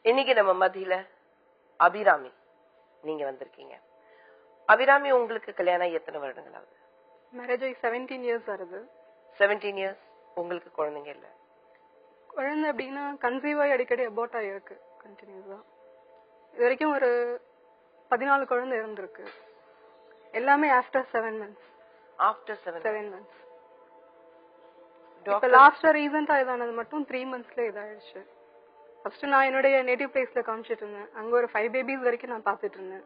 இன்னைக்கு நம்ம மத்தியில அபிராமி நீங்க வந்திருக்கீங்க. அபிராமி, உங்களுக்கு கல்யாணம் எத்தனை வருடங்கள் ஆகுது? மேரேஜ் ஆகி 17 இயர்ஸ் ஆகுது. 17 இயர்ஸ். உங்களுக்கு குழந்தைங்க இல்ல? குழந்தை அப்படின்னா கன்சீவ் ஆகி அடிக்கடி அபார்ட் ஆகிருக்கு கண்டினியூஸா. இது வரைக்கும் ஒரு 14 குழந்தை இருந்திருக்கு. எல்லாமே ஆஃப்டர் 7 months. After 7 months. இப்ப லாஸ்டா ரீசெண்டா இதானது மட்டும் 3 monthsல இதாயிடுச்சு. ஃபர்ஸ்ட் நான் என்னுடைய நேட்டிவ் பிளேஸ்ல காமிச்சிட்டு இருந்தேன். அங்க ஒரு 5 பேபிஸ் வரைக்கும் நான் பாத்துட்டு இருந்தேன்.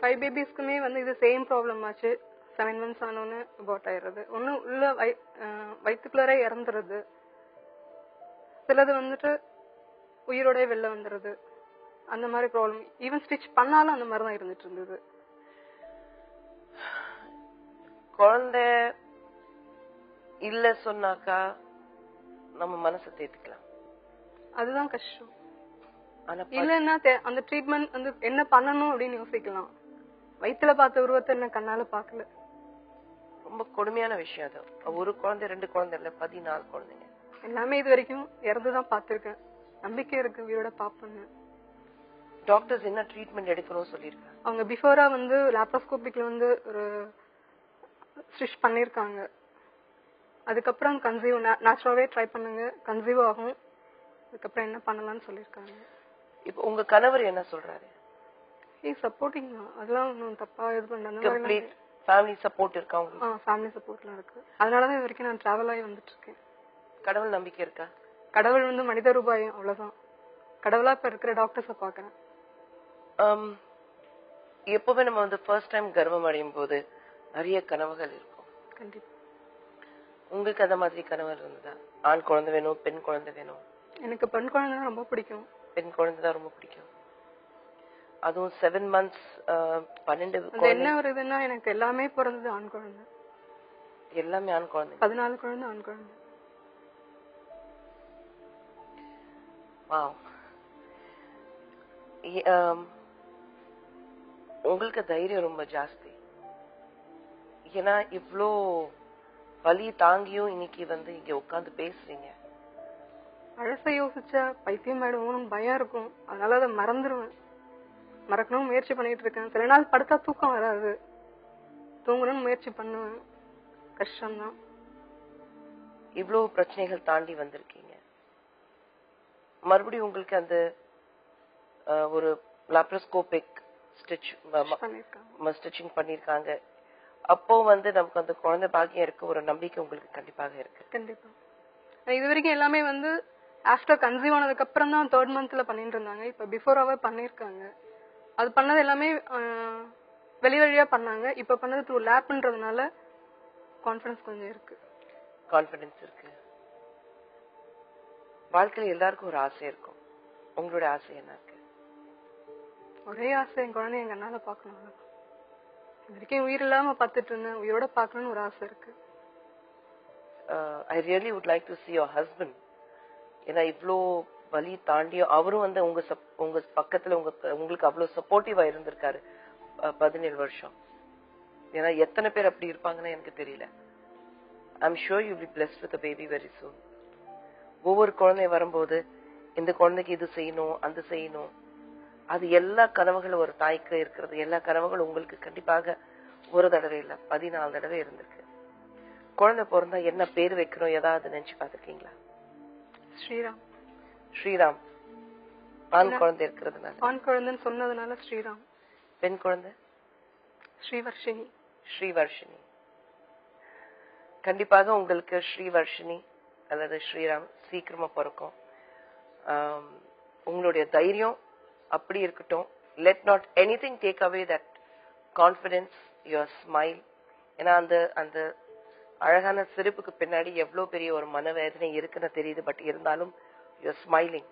5 பேபிஸ்க்குமே வந்து இது சேம் ப்ராப்ளம் ஆச்சு. 7 months ஆனோன்னு அபார்ட் ஆயிடுறது. ஒன்னும் உள்ள வயிற்றுக்குள்ளே இறந்துருது. சிலது வந்துட்டு உயிரோட வெளில வந்துடுது. அந்த மாதிரி ப்ராப்ளம். ஈவன் ஸ்டிச் பண்ணாலும் அந்த மாதிரி தான் இருந்துட்டு இருந்தது. குழந்தை இல்ல சொன்னாக்கா நம்ம மனசை தேத்திக்கலாம். அதுதான் கஷ்டம். இல்லன்னா அந்த ட்ரீட்மெண்ட் வந்து என்ன பண்ணணும் அப்படின்னு யோசிக்கலாம். வயிற்றுல பார்த்த உருவத்தை என்ன கண்ணால பாக்கல. ரொம்ப கொடுமையான விஷயம் அது. ஒரு குழந்தை 2 குழந்தை இல்ல, 14 குழந்தைங்க. எல்லாமே இது வரைக்கும் இறந்துதான் பாத்திருக்கேன். நம்பிக்கை இருக்கு உயிரோட பாப்பேன்னு. டாக்டர்ஸ் என்ன ட்ரீட்மெண்ட் எடுக்கணும்னு சொல்லிருக்காங்க? அவங்க பிஃபோரா வந்து லாப்ரோஸ்கோபிக்ல வந்து ஒரு ஸ்டிச் பண்ணிருக்காங்க. அதுக்கப்புறம் கன்சீவ் நேச்சுரலாவே ட்ரை பண்ணுங்க, கன்சீவ் ஆகும். அதுக்கப்புறம் என்ன பண்ணலாம்னு சொல்லிருக்காங்க. இப்போ உங்க கணவர் என்ன சொல்றாரு? சப்போர்ட்டிங் தான். அதெல்லாம் ஒன்றும் தப்பா இது பண்ணாங்க. கம்ப்ளீட் ஃபேமிலி சப்போர்ட் இருக்கா உங்களுக்கு? ஃபேமிலி சப்போர்ட்லாம் இருக்கு. அதனாலதான் இது வரைக்கும் நான் டிராவல் ஆகி வந்துட்டு இருக்கேன். கடவுள் நம்பிக்கை இருக்கா? கடவுள் வந்து மனித ரூபாயம், அவ்வளவுதான். கடவுளா இப்ப இருக்கிற டாக்டர்ஸ பாக்குறேன். எப்பவுமே நம்ம வந்து ஃபர்ஸ்ட் டைம் கர்ப்பம் அடையும் போது நிறைய கனவுகள் இருக்கும். கண்டிப்பா. உங்களுக்கு அந்த மாதிரி கனவு இருந்ததா? ஆண் குழந்தை வேணும், பெண் குழந்தை வேணும்? எனக்கு பெண் குழந்தை ரொம்ப பிடிக்கும். பெண் குழந்தை தான் ரொம்ப பிடிக்கும். அதுவும் 7 months 12 என்ன ஒரு இதுன்னா எனக்கு எல்லாமே பிறந்தது ஆண் குழந்தை. எல்லாமே ஆண் குழந்தை. 14 குழந்தை ஆண் குழந்தை. உங்களுக்கு தைரியம் ரொம்ப ஜாஸ்தி. ஏன்னா இவ்ளோ வலி தாங்கியும் இன்னைக்கு வந்து இங்க உட்கார்ந்து பேசுறீங்க. அழச யோசிச்சா பைத்தியம் ஆயிடுவோம் பயம் இருக்கும். அதனால அதை மறந்துடுவேன். மறக்கணும் முயற்சி பண்ணிட்டு இருக்கேன். சில நாள் படுத்தா தூக்கம் வராது. தூங்கணும்னு முயற்சி பண்ணுவேன். கஷ்டம்தான். இவ்வளவு பிரச்சனைகள் தாண்டி வந்திருக்கீங்க. மறுபடியும் உங்களுக்கு அந்த ஒரு லாப்ரோஸ்கோபிக் ஸ்டிச்சிங் பண்ணிருக்காங்க. அப்போ வந்து நமக்கு அந்த குழந்தை பாக்கியம் இருக்கு, ஒரு நம்பிக்கை உங்களுக்கு கண்டிப்பாக இருக்கு. கண்டிப்பா. இது வரைக்கும் எல்லாமே வந்து ஆஃப்டர் கன்சீவ் ஆனதுக்கு அப்புறம் தான் 3rd monthல பண்ணிட்டு இருந்தாங்க. இப்ப பிஃபோராவே பண்ணிருக்காங்க. அது பண்ணது எல்லாமே வெளி வழியா பண்ணாங்க. இப்ப பண்ணது த்ரூ லேப்ன்றதுனால கான்ஃபிடன்ஸ் கொஞ்சம் இருக்கு. கான்ஃபிடன்ஸ் இருக்கு. வாழ்க்கையில எல்லாருக்கும் ஒரு ஆசை இருக்கும். உங்களோட ஆசை என்ன இருக்கு? ஒரே ஆசை, என் குழந்தை எங்க அண்ணால பாக்கணும். இது வரைக்கும் உயிர் இல்லாம பாத்துட்டு இருந்தேன். உயிரோட பாக்கணும்னு ஒரு ஆசை இருக்கு. I really would like to see your husband. ஏன்னா இவ்ளோ வலி தாண்டியும் அவரும் வந்து உங்க பக்கத்துல உங்களுக்கு அவ்வளவு சப்போர்ட்டிவா இருந்திருக்காரு 17 வருஷம். ஏன்னா எத்தனை பேர் அப்படி இருப்பாங்கன்னு எனக்கு தெரியல. I'm sure you'll be blessed with a baby very soon. ஒவ்வொரு குழந்தை வரும்போது இந்த குழந்தைக்கு இது செய்யணும், அந்த செய்யணும், அது எல்லா கனவுகளும் ஒரு தாய்க்கு இருக்கிறது. எல்லா கனவுகளும் உங்களுக்கு கண்டிப்பாக ஒரு தடவை இல்ல 14 தடவை இருந்திருக்கு. குழந்தை பிறந்தா என்ன பேர் வைக்கணும் ஏதாவது நினைச்சு பாத்துருக்கீங்களா? ஸ்ரீராம். ஸ்ரீராம். ஆண் குழந்தை இருக்கிறதுனால? ஆண் குழந்தைன்னு சொன்னதுனால ஸ்ரீராம். பெண் குழந்தை? ஸ்ரீவர்ஷினி. ஸ்ரீவர்ஷினி. கண்டிப்பாக உங்களுக்கு ஸ்ரீவர்ஷினி அல்லது ஸ்ரீராம் சீக்கிரமா பிறக்கும். உங்களுடைய தைரியம் அப்படி இருக்கட்டும். Let not anything take away that confidence, your smile. ஏன்னா அந்த அழகான சிரிப்புக்கு பின்னாடி எவ்வளவு பெரிய ஒரு மனவேதனை இருக்குன்னு தெரியுது. பட் இருந்தாலும் you're smiling.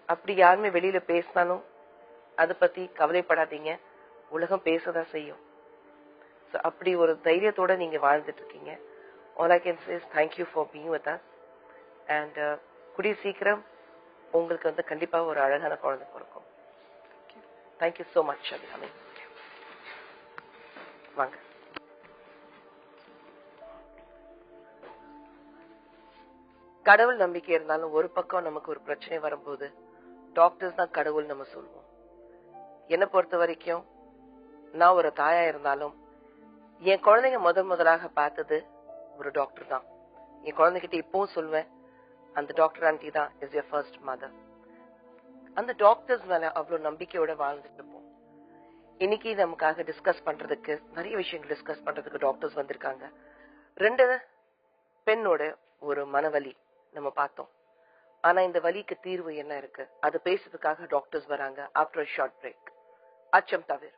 அப்படி யாருமே வெளியில பேசினாலும் அதை பத்தி கவலைப்படாதீங்க. உலகம் பேசதான் செய்யும். அப்படி ஒரு தைரியத்தோட நீங்க வாழ்ந்துட்டு இருக்கீங்க. All I can say is thank you for being with us. And கூடிய சீக்கிரம் உங்களுக்கு வந்து கண்டிப்பா ஒரு அழகான குழந்தை பிறக்கும். Thank you so much, Abhirami. வாங்க. கடவுள் நம்பிக்கை இருந்தாலும் ஒரு பக்கம் நமக்கு ஒரு பிரச்சனை வரும்போது டாக்டர்ஸ் தான் கடவுள் நம்ம சொல்லுவோம். என்னை பொறுத்த வரைக்கும் நான் ஒரு தாயா இருந்தாலும் என் குழந்தைங்க முதலாக பார்த்தது ஒரு டாக்டர் தான். என் குழந்தைகிட்ட இப்பவும் சொல்லுவேன், அந்த டாக்டர் ஆண்டி தான் இஸ் யுவர் ஃபர்ஸ்ட் மதர். அந்த டாக்டர்ஸ் மேல அவ்வளவு நம்பிக்கையோட வாழ்ந்துட்டு இருப்போம். இன்னைக்கு நமக்காக டிஸ்கஸ் பண்றதுக்கு நிறைய விஷயங்கள் டிஸ்கஸ் பண்றதுக்கு டாக்டர்ஸ் வந்திருக்காங்க. 2 பெண்ணோட ஒரு மனவலி நம்ம பார்த்தோம். ஆனா இந்த வலிக்கு தீர்வு என்ன இருக்கு, அது பேசுறதுக்காக டாக்டர்ஸ் வராங்க. After a short break. அச்சம் தவிர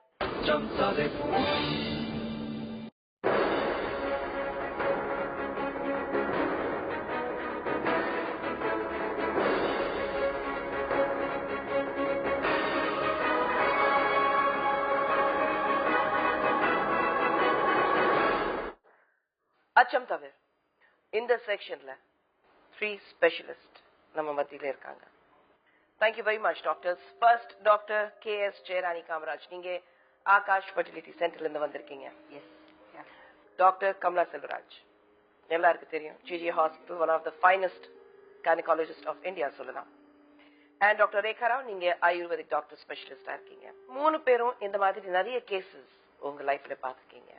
அச்சம் தவிர இந்த செக்ஷன்ல 3 ஸ்பெஷலிஸ்ட் நம்ம மத்தியில இருக்காங்க. Thank you very much doctors. First Dr. K.S. Jairani Kamaraj, நீங்க ஆகாஷ் ஃபெர்டிலிட்டி சென்டர்ல இருந்து வந்திருக்கீங்க. Yes. Yeah. Doctor Kamala Selvaraj, எல்லாருக்கும் தெரியும், GG Hospital, one of the finest gynecologist of India சொல்லலாம். And Dr. Rekha Rao, நீங்க ஆயுர்வேதிக் டாக்டர் ஸ்பெஷலிஸ்டா இருக்கீங்க. 3 பேரும் இந்த மாதிரி நிறைய கேசஸ் உங்க லைஃப்ல பாத்துக்கீங்க.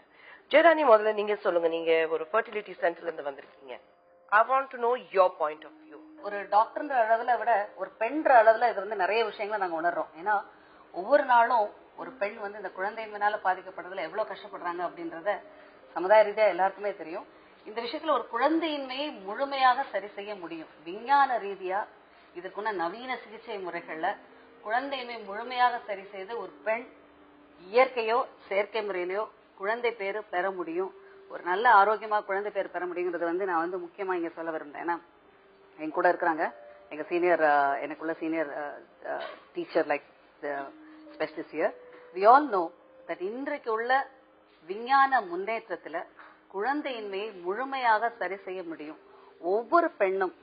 ஜெயராணி, முதல்ல நீங்க சொல்லுங்க, நீங்க ஒரு ஃபெர்டிலிட்டி சென்டர்ல இருந்து வந்திருக்கீங்க. I want to know your point of view. ஒரு டாக்டர்ன்ற அளவுல விட ஒரு பெண்ற அளவுல இது வந்து நிறைய விஷயங்களை நாங்க உணர்றோம். ஏன்னா ஒவ்வொரு நாளும் ஒரு பெண் வந்து இந்த குழந்தையினால பாதிக்கப்படுறதுல எவ்வளவு கஷ்டப்படுறாங்க அப்படின்றத சமுதாய ரீதியா எல்லாருக்குமே தெரியும். இந்த விஷயத்துல ஒரு குழந்தையின்மையை முழுமையாக சரி செய்ய முடியும். விஞ்ஞான ரீதியா இதுக்குள்ள நவீன சிகிச்சை முறைகள்ல குழந்தையின்மை முழுமையாக சரி செய்து ஒரு பெண் இயற்கையோ செயற்கை முறையிலயோ குழந்தை பேரு பெற முடியும். ஒரு நல்ல ஆரோக்கியமா குழந்தை பேர் பெற முடியுங்கிறது வந்து நான் வந்து முக்கியமா இங்க சொல்ல விரும்புறேன். ஏன்னா என் கூட இருக்கிறாங்க எங்க சீனியர், எனக்குள்ள senior teacher like specialist here. We all know that இன்றைக்கு உள்ள விஞ்ஞான முன்னேற்றத்துல குழந்தையின்மையை முழுமையாக சரி செய்ய முடியும். ஒவ்வொரு பெண்ணும்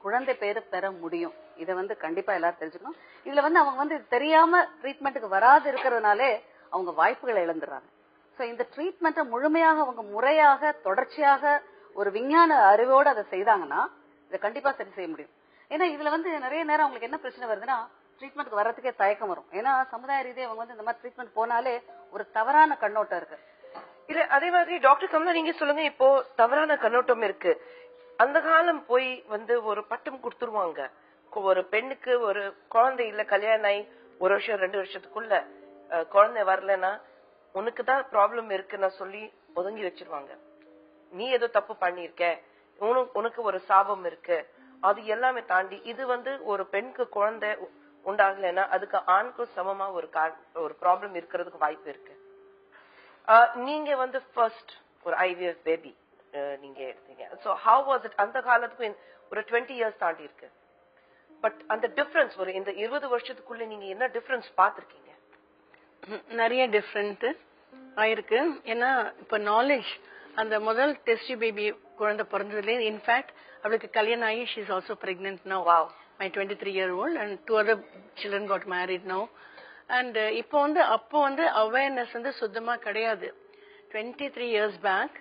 குழந்தை பேரு பெற முடியும். இதை வந்து கண்டிப்பா எல்லாரும் தெரிஞ்சுக்கணும். இதுல வந்து அவங்க வந்து தெரியாம ட்ரீட்மெண்ட்டுக்கு வராது இருக்கிறதுனாலே அவங்க வாய்ப்புகளை இழந்துடுறாங்க. சோ இந்த ட்ரீட்மெண்ட்டை முழுமையாக அவங்க முறையாக தொடர்ச்சியாக ஒரு விஞ்ஞான அறிவோடு அதை செய்தாங்கன்னா இதை கண்டிப்பா சரி செய்ய முடியும். ஏன்னா இதுல வந்து நிறைய நேரம் அவங்களுக்கு என்ன பிரச்சனை வருதுன்னா ட்ரீட்மெண்ட்க்கு வர்றதுக்கே தயக்கம் வரும். ஏன்னா சமுதாய ரீதியாக அவங்க வந்து இந்த மாதிரி ட்ரீட்மெண்ட் போனாலே ஒரு தவறான கண்ணோட்டம் இருக்கு. இல்ல அதே மாதிரி டாக்டர் கமலா நீங்க சொல்லுங்க, இப்போ தவறான கண்ணோட்டம் இருக்கு. அந்த காலம் போய் வந்து ஒரு பட்டம் கொடுத்துருவாங்க, ஒரு பெண்ணுக்கு ஒரு குழந்தை இல்ல, கல்யாணம் ஆகி 1 வருஷம் 2 வருஷத்துக்குள்ள குழந்தை வரலன்னா உனக்கு தான் ப்ராப்ளம் இருக்குன்னு சொல்லி ஒதுங்கி வச்சிருவாங்க. நீ ஏதோ தப்பு பண்ணிருக்க, உனக்கு ஒரு சாபம் இருக்கு. அது எல்லாமே தாண்டி இது வந்து ஒரு பெண்ணுக்கு குழந்தை உண்டாகலைன்னா அதுக்கு ஆணுக்கும் சமமா ஒரு ப்ராப்ளம் இருக்கிறதுக்கு வாய்ப்பு இருக்கு. நீங்க வந்து ஃபர்ஸ்ட் ஒரு IVF பேபி நீங்க எடுத்தீங்க. So how was it? அந்த காலத்துக்கு ஒரு 20 இயர்ஸ் தாண்டி இருக்கு. பட் அந்த டிஃபரன்ஸ் ஒரு இந்த 20 வருஷத்துக்குள்ள நீங்க என்ன டிஃபரன்ஸ் பாத்திருக்கீங்க? நிறைய டிஃப்ரெண்ட் ஆயிருக்கு. ஏன்னா இப்ப நாலேஜ், அந்த முதல் டெஸ்ட் பேபி குழந்தை பிறந்ததுல இன்ஃபேக்ட் அவளுக்கு கல்யாணம் ஆகி she is also pregnant now. Wow. My 23-year-old and 2 other children got married now. And இப்போ வந்து அப்போ வந்து அவேர்னஸ் வந்து சுத்தமா கிடையாது. 23 years பேக்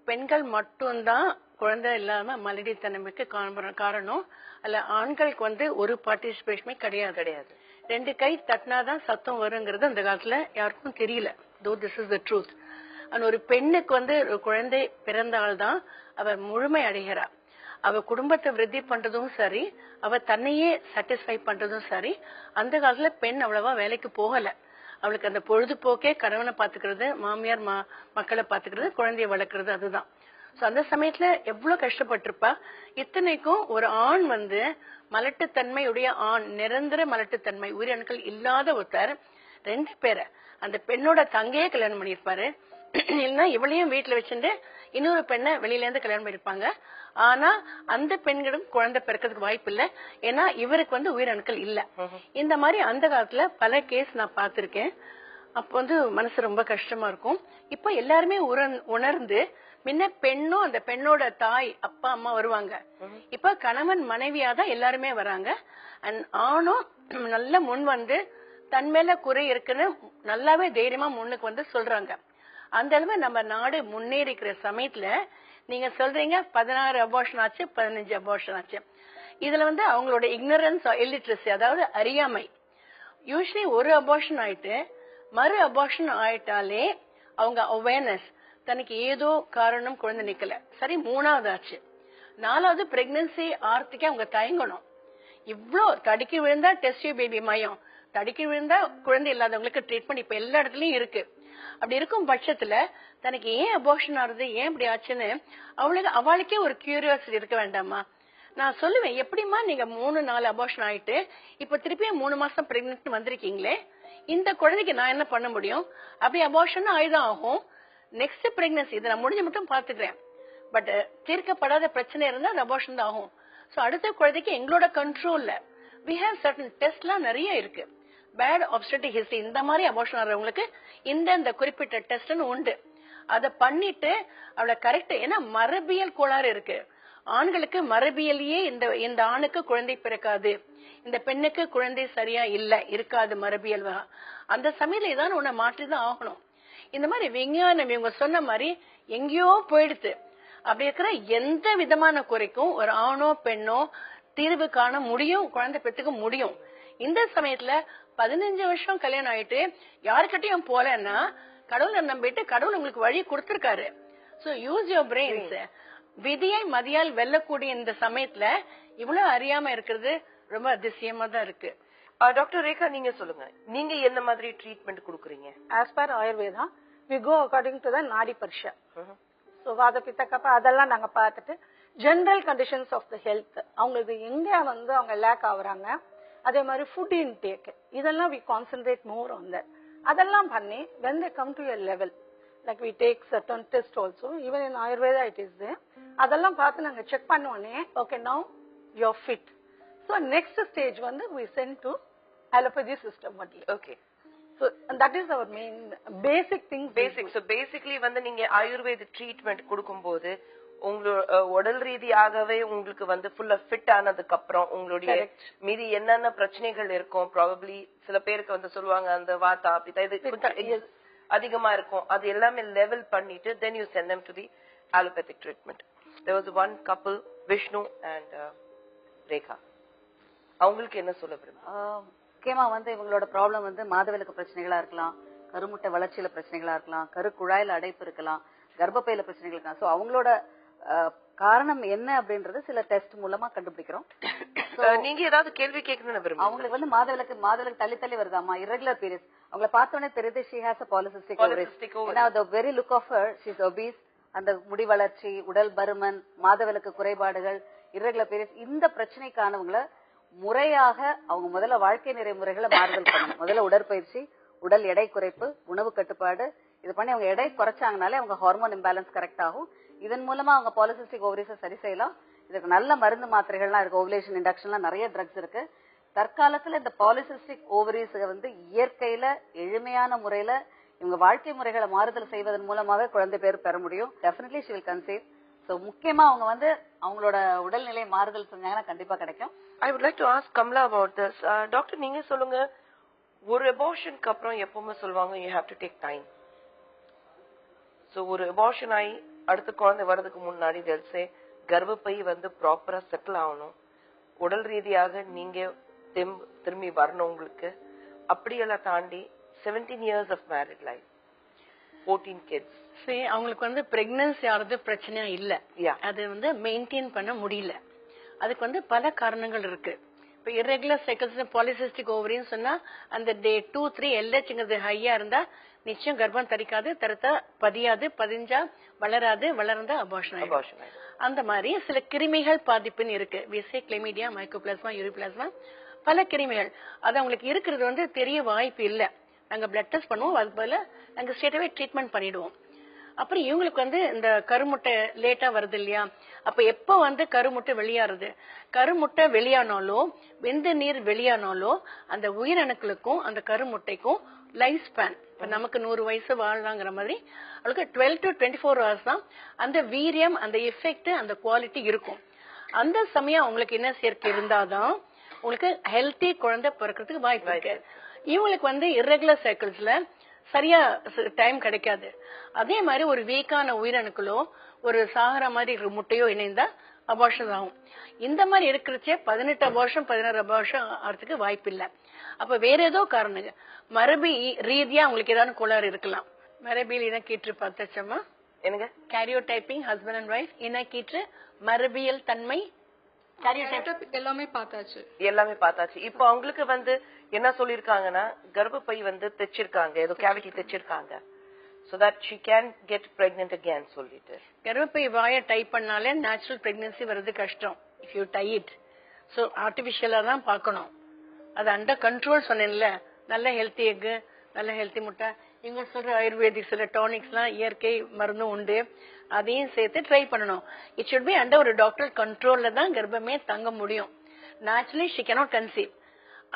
பெண்கள் மட்டும்தான் குழந்தை இல்லாம மலடித்தன்மைக்கு காரணம். அல்ல ஆண்களுக்கு வந்து ஒரு பார்ட்டிசிபேஷனே கிடையாது. 2 கை தட்டினாதான் சத்தம் வருங்கிறது அந்த காலத்துல யாருக்கும் தெரியல. though this is the truth. அந்த ஒரு பெண்ணுக்கு வந்து ஒரு குழந்தை பிறந்தால்தான் அவ முழுமை அடைகிறார். அவ குடும்பத்தை விருத்தி பண்றதும் சரி, அவ தன்னையே சாட்டிஸ்ஃபை பண்றதும் சரி. அந்த காலத்துல பெண் அவ்வளவா வேலைக்கு போகல. அவளுக்கு அந்த பொழுதுபோக்கே கணவனை பாத்துக்கிறது, மாமியார் மக்களை பாத்துக்கிறது, குழந்தைய வளர்க்கறது, அதுதான். சோ அந்த சமயத்துல எவ்வளவு கஷ்டப்பட்டிருப்பா. இத்தனைக்கும் ஒரு ஆண் வந்து மலட்டுத்தன்மையுடைய ஆண், நிரந்தர மலட்டுத்தன்மை உயிரணுக்கள் இல்லாத ஒருத்தர் 2 பேரை அந்த பெண்ணோட தங்கையே கல்யாணம் பண்ணிருப்பாரு. இல்லைன்னா இவளையும் வீட்டுல வச்சுட்டு இன்னொரு பெண்ணை வெளியில இருந்து கல்யாணம் பண்ணிருப்பாங்க. ஆனா அந்த பெண்களும் குழந்தை பிறக்கிறதுக்கு வாய்ப்பு இல்ல. ஏன்னா இவருக்கு வந்து உயிரணுக்கள் இல்ல. இந்த மாதிரி அந்த காலத்துல பல கேஸ் நான் பாத்திருக்கேன். அப்ப வந்து மனசு ரொம்ப கஷ்டமா இருக்கும். இப்ப எல்லாருமே உணர்ந்து முன்ன பெண்ணும் அந்த பெண்ணோட தாய் அப்பா அம்மா வருவாங்க. இப்ப கணவன் மனைவியா தான் எல்லாருமே வராங்க. அண்ட் ஆணும் நல்ல முன் வந்து தன் மேல குறை இருக்குன்னு நல்லாவே தைரியமா முன்னுக்கு வந்து சொல்றாங்க. அந்த அளவு நம்ம நாடு முன்னேறிக்கிற சமயத்துல நீங்க சொல்றீங்க 16 அபார்ஷன் ஆச்சு, 15 அபார்ஷன் ஆச்சு. இதுல வந்து அவங்களோட இக்னரன்ஸ் இல்லிட்ரஸி, அதாவது அறியாமை. யூஸ்வலி ஒரு அபார்ஷன் ஆயிட்டு மறு அபார்ஷன் ஆயிட்டாலே அவங்க அவேர்னஸ், தனக்கு ஏதோ காரணம் குழந்தை நிக்கல, சரி 3வது ஆச்சு, 4வது பிரெக்னன்சி ஆர்த்திக்கு அவங்க தயங்கணும். இவ்ளோ தடுக்கி விழுந்தா டெஸ்ட் பேபி மையம், தடுக்கி விழுந்தா குழந்தை இல்லாதவங்களுக்கு ட்ரீட்மெண்ட் இப்ப எல்லா இடத்துலயும் இருக்கு. அப்படி இருக்கும் பட்சத்துல தனக்கு ஏன் அபார்ஷன் ஆகுது, ஏன் இப்படி ஆச்சுன்னு அவளுக்கே ஒரு கியூரியாசிட்டி இருக்க வேண்டாமா? நான் சொல்லுவேன், எப்படிமா நீங்க 3-4 அபார்ஷன் ஆயிட்டு இப்ப திருப்பியும் 3 மாசம் பிரெக்னன்ட் வந்திருக்கீங்களே, இந்த குழந்தைக்கு நான் என்ன பண்ண முடியும்? அப்படி அபார்ஷன் ஆயுதம் ஆகும். நெக்ஸ்ட் பிரெக்னன்சி இதை நான் முடிஞ்ச மட்டும் பாத்துக்கிறேன், பட் தீர்க்கப்படாத பிரச்சனை இருந்தா அது அபார்ஷன் தான் ஆகும். சோ அடுத்த குழந்தைக்கு எங்களோட கண்ட்ரோல்ல we have certain டெஸ்ட் எல்லாம் நிறைய இருக்கு. பேட் obstetric history இந்த மாதிரி அபார்ஷன் ஆகிறவங்களுக்கு இந்த குறிப்பிட்ட டெஸ்ட்னு உண்டு. அதை பண்ணிட்டு அவளை கரெக்ட், ஏன்னா மரபியல் கோளாறு இருக்கு. ஆண்களுக்கு மரபியலையே இந்த ஆணுக்கு குழந்தை பிறக்காது, இந்த பெண்ணுக்கு குழந்தை சரியா இல்ல இருக்காது மரபியல். அந்த சமயத்துல ஏதாவது உன்னை மாற்றிதான் ஆகணும். இந்த மாதிரி விஞ்ஞானம் இவங்க சொன்ன மாதிரி எங்கேயோ போயிடுது. அப்படி இருக்கிற எந்த விதமான குறைக்கும் ஒரு ஆணோ பெண்ணோ தீர்வு காண முடியும், குழந்தை பெற்றுக்க முடியும். இந்த சமயத்துல 15 வருஷம் கல்யாணம் ஆயிட்டு யாருக்கிட்டையும் போலன்னா கடவுளை நம்பிட்டு கடவுள் உங்களுக்கு வழி கொடுத்திருக்காரு. So use your brains. விதியை மதியால் வெல்லக்கூடிய இந்த சமயத்துல இவ்வளவு அறியாம இருக்கிறது ரொம்ப அதிசயமா தான் இருக்கு. டாக்டர் ரேகா, நீங்க சொல்லுங்க, நீங்க என்ன மாதிரி ட்ரீட்மெண்ட் கொடுக்குறீங்க? As per Ayurveda we go according to the nadi pariksha. So வாத பித்த கப்ப அதெல்லாம் நாங்க பார்த்துட்டு general conditions of the health, அவங்களுக்கு எங்க வந்து அவங்க லேக் ஆகுறாங்க, அதே மாதிரி ஃபுட் இன்டேக், இதெல்லாம் we concentrate more on that. அதெல்லாம் பண்ணி when they come to a level like we take certain test also, even in ayurveda it is there, அதெல்லாம் பார்த்து நாங்க check பண்ணோனே okay now you are fit. So next stage வந்து we send to allopathy system only. Okay, so that is our main basic thing. So basically வந்து நீங்க ஆயுர்வேத treatment கொடுக்கும்போது உங்களோட உடல் ரீதியாகவே உங்களுக்கு வந்து ஃபுல்லா ஃபிட் ஆனதுக்கு அப்புறம் உங்களுடைய மீதி என்னென்ன பிரச்சனைகள் இருக்கும், ப்ராபப்ளி சில பேருக்கு வந்து சொல்லுவாங்க அந்த வாத்தா பித்தா இது அதிகமா இருக்கும், அது எல்லாமே லெவல் பண்ணிட்டு then you send them to the allopathic treatment. There was one couple, Vishnu and Rekha. அவங்களுக்கு என்ன சொல்ல விரும்புறீங்க? முக்கியமா வந்து இவங்களோட ப்ராப்ளம் வந்து மாதவிலக்கு பிரச்சனைகளா இருக்கலாம், கருமுட்டை வளர்ச்சியில பிரச்சனைகளா இருக்கலாம், கருக்குழாயில அடைப்பு இருக்கலாம், கர்ப்பப்பையில பிரச்சனைகள் இருக்கலாம். சோ அவங்களோட காரணம் என்ன அப்படின்றது சில டெஸ்ட் மூலமா கண்டுபிடிக்கிறோம். நீங்க ஏதாவது கேள்வி கேட்கணும்னு விரும்புறீங்க? அவங்களுக்கு வந்து மாதவிலக்கு தள்ளி வருதாமா, irregular periods, அவங்கள பார்த்தோன்னே தெரியுது she has a polycystic ovaries. ஏன்னா the very look of her, she is obese. அந்த முடி வளர்ச்சி, உடல் பருமன், மாதவிலக்கு குறைபாடுகள், irregular periods, இந்த பிரச்சனைக்கானவங்களை முறையாக அவங்க முதல்ல வாழ்க்கை நெறிமுறைகளை மாறுதல் பண்ணணும். முதல்ல உடற்பயிற்சி, உடல் எடை குறைப்பு, உணவு கட்டுப்பாடு, இது பண்ணி அவங்க எடை குறைச்சாங்கனாலே அவங்க ஹார்மோன் இம்பேலன்ஸ் கரெக்ட் ஆகும். இதன் மூலமா அவங்க பாலிசிஸ்டிக் ஓவரிஸை சரி செய்யலாம். இதுக்கு நல்ல மருந்து மாத்திரைகள்லாம் இருக்கு, ஓவலேஷன் இண்டக்ஷன்லாம் நிறைய ட்ரக்ஸ் இருக்கு. தற்காலத்துல இந்த பாலிசிஸ்டிக் ஓவரிஸ் வந்து இயற்கையில எளிமையான முறையில இவங்க வாழ்க்கை முறைகளை மாறுதல் செய்வதன் மூலமாக குழந்தை பேர் பெற முடியும். Definitely she will conceive. So முக்கியமா அவங்க வந்து அவங்களோட உடல்நிலை மாறுதல் செஞ்சாங்கன்னா கண்டிப்பா கிடைக்கும். I would like to ask Kamala about this. Doctor நீங்க சொல்லுங்க, ஒரு அபார்ஷனுக்கு அப்புறம் எப்பவுமே சொல்லுவாங்க you have to take time. So ஒரு அபார்ஷன் ஆகி அடுத்த குழந்தை வர்றதுக்கு முன்னாடி தெரிசே கர்ப்பப்பை வந்து ப்ராப்பரா செட்டில் ஆகணும், உடல் ரீதியாக நீங்க திரும்பி வரணும் உங்களுக்கு. அப்படியெல்லாம் தாண்டி 17 years of married life, 14 kids. சரி, அவங்களுக்கு வந்து பிரெக்னன்சி ஆறது பிரச்சனையா இல்ல, அது வந்து மெயின்டைன் பண்ண முடியல. அதுக்கு வந்து பல காரணங்கள் இருக்கு. இப்ப இர்ரெகுலர் சைக்கிள்ஸ், பாலிசிஸ்டிக் ஓவரின்னு சொன்னா அந்த டே 2-3 LHங்கிறது ஹையா இருந்தா நிச்சயம் கர்ப்பம் தரிக்காது, தரத்தா பதியாது, பதிஞ்சா வளராது, வளர்ந்தா அபார்ஷன் ஆகும். அந்த மாதிரி சில கிருமிகள் பாதிப்புன்னு இருக்கு. விசே, கிளமிடியா, மைக்கோபிளாஸ்மா, யூரிபிளாஸ்மா, பல கிருமிகள். அது அவங்களுக்கு இருக்கிறது வந்து தெரிய வாய்ப்பு இல்ல. நாங்க பிளட் டெஸ்ட் பண்ணுவோம், அது போல நாங்க ஸ்ட்ரெயிட்டாவே ட்ரீட்மெண்ட் பண்ணிடுவோம். அப்புறம் இவங்களுக்கு வந்து இந்த கருமுட்டை லேட்டா வருது இல்லையா, அப்ப எப்ப வந்து கருமுட்டை வெளியாறுது, கருமுட்டை வெளியானாலோ வெந்த நீர் வெளியானாலோ அந்த உயிரணுக்களுக்கும் அந்த கருமுட்டைக்கும் லைஃப் ஸ்பேன், இப்ப நமக்கு 100 வயசு வாழலாங்கிற மாதிரி அவளுக்கு 12 to 24 hours தான் அந்த வீரியம், அந்த எஃபெக்ட், அந்த குவாலிட்டி இருக்கும். அந்த சமயம் அவங்களுக்கு என்ன சேர்க்கை இருந்தாதான் உங்களுக்கு ஹெல்த்தி குழந்தை பிறக்கிறதுக்கு வாய்ப்பு இருக்கு. இவங்களுக்கு வந்து இர்ரெகுலர் சைக்கிள்ஸ்ல சரியா டைம் கிடைக்காது. அதே மாதிரி ஒரு வீக்கான உயிரணுக்களோ ஒரு சாகர மாதிரி முட்டையோ இணைந்தா அபார்ஷன் ஆகும். இந்த மாதிரி இருக்கிறச்சே 18 அபார்ஷன் 16 அபார்ஷன் ஆகிறதுக்கு வாய்ப்பு இல்லை. அப்ப வேற ஏதோ காரணங்க, மரபு ரீதியா உங்களுக்கு ஏதாவது கோளாறு இருக்கலாம். மரபியல் இனக்கீற்று பார்த்தாச்சம்மா, எனக்கு கேரியோடைப்பிங் ஹஸ்பண்ட் அண்ட் ஒய்ஃப், இனக்கீற்று, மரபியல் தன்மை, எல்லாமே பார்த்தாச்சு. இப்போ அவங்களுக்கு வந்து என்ன சொல்லிருக்காங்கன்னா, கர்ப்பப்பை வந்து தைச்சிருக்காங்க, ஏதோ cavity தைச்சிருக்காங்க, so that she can get pregnant again சொல்லிட்டு. கர்ப்பப்பை வாயை டைப் பண்ணாலே நேச்சுரல் பிரெக்னன்சி வருது கஷ்டம். if you tie it, so ஆர்டிபிஷியலா தான் பார்க்கணும். அது அண்டர் கண்ட்ரோல் சொன்னேன்ல, நல்ல ஹெல்த்தி எக், நல்ல ஹெல்த்தி முட்டை, இவங்க சொல்ற ஆயுர்வேதிக் சில டானிக்ஸ் எல்லாம் இயற்கை மருந்தும் உண்டு, அதையும் சேர்த்து ட்ரை பண்ணணும். இட் ஷுட் பி அண்டர் ஒரு டாக்டர் கண்ட்ரோல்ல தான் கர்ப்பமே தங்க முடியும். Naturally she cannot conceive.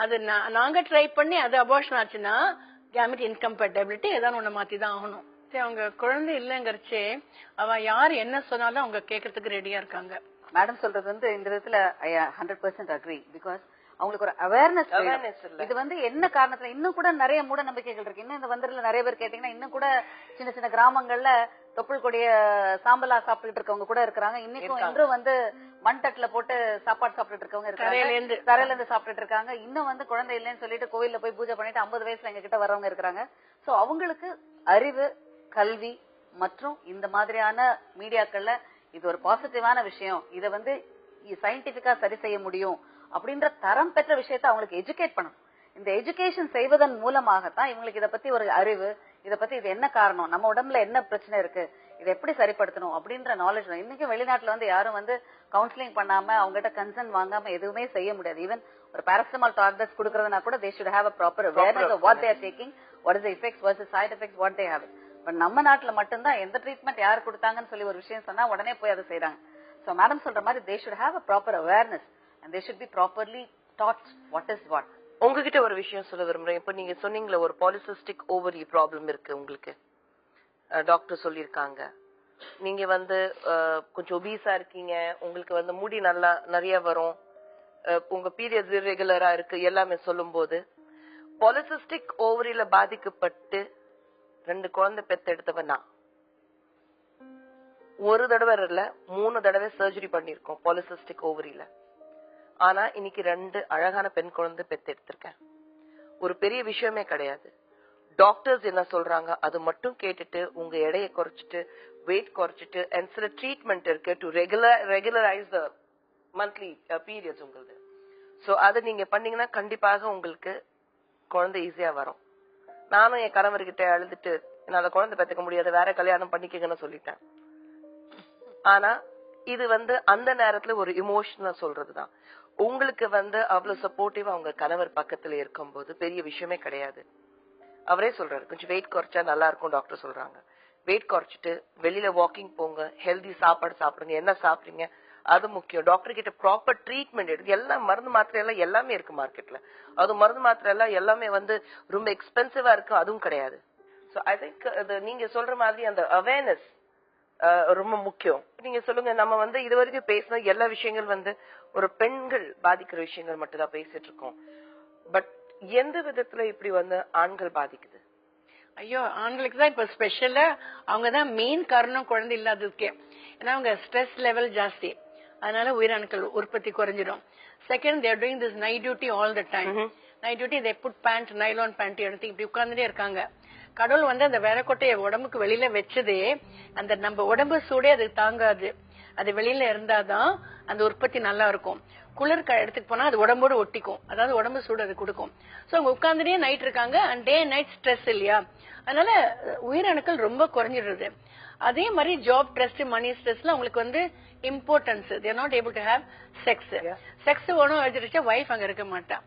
அது நாங்க ட்ரை பண்ணி அது அபார்ஷன் ஆச்சுன்னா கேமெட் இன்கம்பேட்டபிலிட்டி ஏதாவது ஒண்ணு மாத்தி தான் ஆகணும். அவங்க குழந்தை இல்லைங்கிறச்சே அவ யார் என்ன சொன்னாலும் அவங்க கேட்கறதுக்கு ரெடியா இருக்காங்க. மேடம் சொல்றது வந்து இந்த விதத்துல 100% அக்ரி. பிகாஸ் அவங்களுக்கு ஒரு அவேர்னஸ் இது வந்து என்ன காரணத்துல இன்னும் கூட நிறைய மூட நம்பிக்கைகள் இருக்கு. இன்னும் இந்த வந்ததுல நிறைய பேர் கேட்டீங்கன்னா இன்னும் கூட சின்ன சின்ன கிராமங்கள்ல தொப்புள் கொடிய சாம்பலா சாப்பிட்டுட்டு இருக்கவங்க கூட இருக்கிறாங்க. இன்றும் வந்து மண் தட்டுல போட்டு சாப்பாடு சாப்பிட்டுட்டு இருக்கவங்க இருக்காங்க, தரையில இருந்து சாப்பிட்டுட்டு இருக்காங்க. இன்னும் வந்து குழந்தை இல்லைன்னு சொல்லிட்டு கோயில்ல போய் பூஜை பண்ணிட்டு 50 வயசுல எங்க கிட்ட வர்றவங்க இருக்கிறாங்க. சோ அவங்களுக்கு அறிவு, கல்வி மற்றும் இந்த மாதிரியான மீடியாக்கள்ல இது ஒரு பாசிட்டிவான விஷயம், இதை வந்து சயின்டிபிக்கா சரி செய்ய முடியும் அப்படின்ற தரம் பெற்ற விஷயத்தை அவங்களுக்கு எஜுகேட் பண்ணணும். இந்த எஜுகேஷன் செய்வதன் மூலமாகத்தான் இவங்களுக்கு இதை பத்தி ஒரு அறிவு, இதை பத்தி இது என்ன காரணம், நம்ம உடம்புல என்ன பிரச்சனை இருக்கு, இதை எப்படி சரிப்படுத்தணும் அப்படின்ற நாலேஜ். இன்னைக்கு வெளிநாட்டுல வந்து யாரும் வந்து கவுன்சிலிங் பண்ணாம அவங்ககிட்ட கன்சர்ன் வாங்காம எதுவுமே செய்ய முடியாது. ஈவன் ஒரு பாராசிட்டமால் டாப்லெட்ஸ் கொடுக்கறதுனா கூட they should have a proper awareness of what they are taking, what is the effects versus side effects, what they have. But நம்ம நாட்டுல மட்டும்தான் எந்த ட்ரீட்மெண்ட் யார் கொடுத்தாங்கன்னு சொல்லி ஒரு விஷயம் சொன்னா உடனே போய் அதை செய்யறாங்க. சோ மேடம் சொல்ற மாதிரி they should have a proper awareness and they should be properly taught what is what. உங்ககிட்ட ஒரு விஷயம் சொல்ல விரும்புறேன். இப்ப நீங்க சொன்னீங்களா ஒரு பாலிசிஸ்டிக் ஓவரி ப்ராப்ளம் இருக்கு உங்களுக்கு, டாக்டர் சொல்லிருக்காங்க. நீங்க வந்து கொஞ்சம் ஒபீஸா இருக்கீங்க, உங்களுக்கு வந்து முடி நல்லா நிறைய வரும், உங்க பீரியட்ஸ் இர்ரெகுலரா இருக்கு, எல்லாமே சொல்லும் போது பாலிசிஸ்டிக் ஓவரியில பாதிக்கப்பட்டு 2 குழந்தை பெத்தெடுத்தவனா ஒரு தடவை இல்ல 3 தடவை சர்ஜரி பண்ணிருக்கோம் பாலிசிஸ்டிக் ஓவரியில. ஆனா இன்னைக்கு 2 அழகான பெண் குழந்தை பெத்தெடுத்திருக்கேன். ஒரு பெரிய விஷயமே கிடையாது. டாக்டர்ஸ் என்ன சொல்றாங்க அது மட்டும் கேட்டுட்டு உங்க எடையை குறைச்சிட்டு வெயிட் குறைச்சிட்டு and சில ட்ரீட்மெண்ட் இருக்கு to regularise the monthly periods உங்களுக்கு. சோ அதை நீங்க பண்ணீங்கன்னா கண்டிப்பாக உங்களுக்கு குழந்தை ஈஸியா வரும். நானும் என் கணவர்கிட்ட அழுதுட்டு என்னால குழந்தை பெற்றுக்க முடியாது, வேற கல்யாணம் பண்ணிக்கங்கன்னு சொல்லிட்டேன். ஆனா இது வந்து அந்த நேரத்துல ஒரு இமோஷனல் சொல்றதுதான். உங்களுக்கு வந்து அவ்வளவு சப்போர்ட்டிவா அவங்க கணவர் பக்கத்துல இருக்கும் போது பெரிய விஷயமே கிடையாது. அவரே சொல்றாரு கொஞ்சம் வெயிட் குறைச்சா நல்லா இருக்கும் டாக்டர் சொல்றாங்க. வெயிட் குறைச்சிட்டு வெளியில வாக்கிங் போங்க, ஹெல்தி சாப்பாடு சாப்பிடுங்க, என்ன சாப்பிடுங்க அது முக்கியம். டாக்டர் கிட்ட ப்ராப்பர் ட்ரீட்மெண்ட் எடுத்து எல்லாம் மருந்து மாத்திரை எல்லாம் எல்லாமே இருக்கு மார்க்கெட்ல. அது மருந்து மாத்திரை எல்லாம் எல்லாமே வந்து ரொம்ப எக்ஸ்பென்சிவா இருக்கு, அதுவும் கிடையாது. சோ ஐ திங்க் நீங்க சொல்ற மாதிரி அந்த அவேர்னஸ் ரொம்ப முக்கியம். நீங்க சொல்லுங்க, நம்ம வந்து இது வரைக்கும் பேசின எல்லா விஷயங்கள் வந்து ஒரு பெண்கள் பாதிக்கிற விஷயங்கள் மட்டும் தான் பேசிட்டு இருக்கோம். பட் எந்த விதத்துல இப்படி வந்து ஆண்கள் பாதிக்குது? ஐயோ, ஆண்களுக்கு தான் இப்ப ஸ்பெஷலா அவங்கதான் மெயின் காரணம் குழந்தை இல்லாததுக்கே. ஏன்னா அவங்க ஸ்ட்ரெஸ் லெவல் ஜாஸ்தி, அதனால உயிரணுக்கள் உற்பத்தி குறைஞ்சிடும். Second, they are doing this night duty all the time. night duty they put pant, nylon pant எடுத்து இப்படி உட்கார்ந்துட்டே இருக்காங்க. கடவுள் வந்து அந்த வேறக்கொட்டையை உடம்புக்கு வெளியில வச்சதே அந்த நம்ம உடம்பு சூடே அது தாங்காது, அது வெளியில இருந்தாதான் அந்த உற்பத்தி நல்லா இருக்கும். குளிர் இடத்துக்கு போனா அது உடம்போடு ஒட்டிக்கும், அதாவது உடம்பு சூடு அது கொடுக்கும். சோ அவங்க உட்கார்ந்துட்டே நைட் இருக்காங்க, அண்ட் டே நைட் ஸ்ட்ரெஸ் இல்லையா, அதனால உயிரணுக்கள் ரொம்ப குறைஞ்சிடுறது. அதே மாதிரி ஜாப் ஸ்ட்ரெஸ், மணி ஸ்ட்ரெஸ்ல உங்களுக்கு வந்து importance, they are not able to have sex. Sex ஒன்னும் எழுதிருச்சா வைஃப் அங்க இருக்க மாட்டா.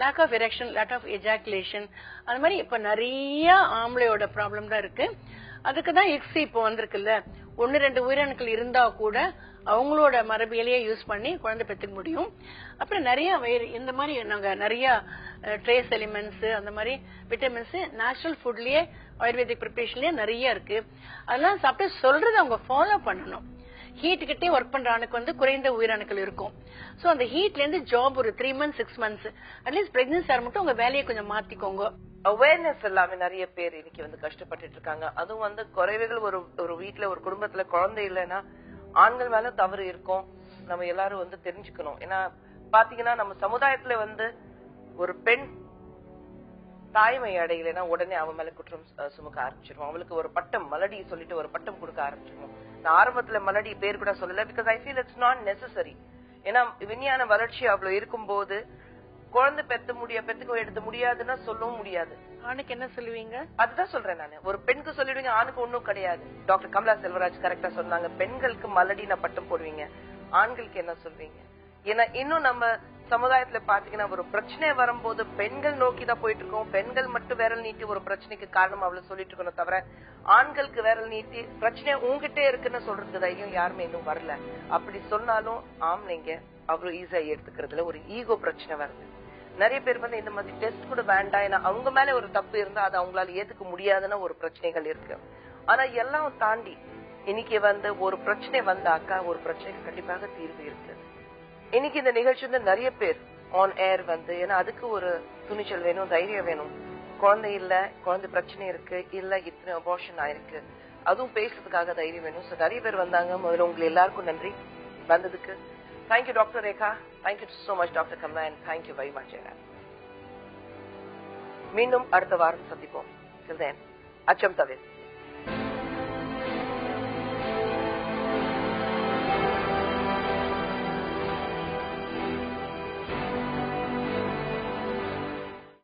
lack of erection, lack of ejaculation, அது மாதிரி இப்ப நிறைய ஆம்பளையோட ப்ராப்ளம் தான் இருக்கு. அதுக்குதான் எக்ஸி இப்போ வந்திருக்குல்ல, 1-2 உயிரணுக்கள் இருந்தா கூட அவங்களோட மரபியலையே யூஸ் பண்ணி குழந்தை பெற்றுக்க முடியும். அப்புறம் நிறைய இந்த மாதிரி நாங்க நிறைய ட்ரேஸ் எலிமெண்ட்ஸ், அந்த மாதிரி விட்டமின்ஸ் நேச்சுரல் ஃபுட்லயே ஆயுர்வேதிக் ப்ரிப்பரேஷன்லயே நிறைய இருக்கு. அதெல்லாம் சாப்பிட்டு சொல்றது அவங்க ஃபாலோ பண்ணணும். ஹீட் கிட்டே ஒர்க் பண்ற ஆணுக்கு வந்து குறைந்த உயிரணுக்கள் இருக்கும். சோ அந்த ஹீட்ல இருந்து ஜாப் ஒரு 3 months 6 months at least pregnancy or மட்டும் உங்க வேலையை கொஞ்சம் மாத்திக்கோங்க. அவேர்னஸ் எல்லாமே நிறைய பேர் இன்னைக்கு வந்து கஷ்டப்பட்டு இருக்காங்க. அதுவும் வந்து குறைவுகள் ஒரு வீட்டுல ஒரு குடும்பத்துல குழந்தை இல்லைன்னா ஆண்கள் மேல தவறு இருக்கும், நம்ம எல்லாரும் வந்து தெரிஞ்சுக்கணும். ஏன்னா பாத்தீங்கன்னா நம்ம சமுதாயத்துல வந்து ஒரு பெண் தாய்மை அடையலைன்னா உடனே அவன் மேல குற்றம் சுமக்க ஆரம்பிச்சிருவோம். அவளுக்கு ஒரு பட்டம் மலடி சொல்லிட்டு ஒரு பட்டம் கொடுக்க ஆரம்பிச்சிருவோம். நான் ஆரம்பத்துல மலடி பேர் கூட சொல்லல, because I feel it's not necessary. ஏன்னா விஞ்ஞான வளர்ச்சி அவ்வளவு இருக்கும்போது குழந்தை பெத்துக்க எடுத்து முடியாதுன்னா சொல்லவும் முடியாது. ஆணுக்கு என்ன சொல்லுவீங்க? அதுதான் சொல்றேன் நானு. ஒரு பெண்ணுக்கு சொல்லிடுவீங்க, ஆணுக்கு ஒண்ணும் கிடையாது. டாக்டர் கமலா செல்வராஜ் கரெக்டா சொன்னாங்க, பெண்களுக்கு மலடி நான் பட்டம் போடுவீங்க, ஆண்களுக்கு என்ன சொல்வீங்க? ஏன்னா இன்னும் நம்ம சமுதாயத்துல பாத்தீங்கன்னா ஒரு பிரச்சனை வரும்போது பெண்கள் நோக்கி தான் போயிட்டு இருக்கோம். பெண்கள் மட்டும் விரல் நீட்டி ஒரு பிரச்சனைக்கு காரணம் அவ்வளவு சொல்லிட்டு இருக்கணும், தவிர ஆண்களுக்கு விரல் நீட்டி பிரச்சனை உங்ககிட்டே இருக்குன்னு சொல்றதுக்கு தைரியம் யாருமே இன்னும் வரல. அப்படி சொன்னாலும் ஆம்பளைங்க அவ்வளவு ஈஸியா எடுத்துக்கிறதுல ஒரு ஈகோ பிரச்சனை வருது. நிறைய பேர் வந்து இந்த மாதிரி டெஸ்ட் கூட வேண்டாம், ஏன்னா அவங்க மேல ஒரு தப்பு இருந்தா அதை அவங்களால ஏத்துக்க முடியாதுன்னு ஒரு பிரச்சனைகள் இருக்கு. ஆனா எல்லாம் தாண்டி இன்னைக்கு வந்து ஒரு பிரச்சனை வந்தாக்கா ஒரு பிரச்சனைக்கு கண்டிப்பாக தீர்வு இருக்கு. இன்னைக்கு இந்த நிகழ்ச்சி வந்து நிறைய பேர் ஆன் ஏர் வந்து, ஏன்னா அதுக்கு ஒரு துணிச்சல் வேணும், தைரியம் வேணும். குழந்தை இல்ல, குழந்தை பிரச்சனை இருக்கு, இல்ல இத்தனை அபார்ஷன் ஆயிருக்கு, அதுவும் பேசுறதுக்காக தைரியம் வேணும். சோ நிறைய பேர் வந்தாங்க. முதல்ல உங்களுக்கு எல்லாருக்கும் நன்றி வந்ததுக்கு. Thank you doctor Rekha, thank you so much doctor Kamala, and thank you very much. மீண்டும் அடுத்த வாரம் சந்திப்போம். அச்சம் தவிர.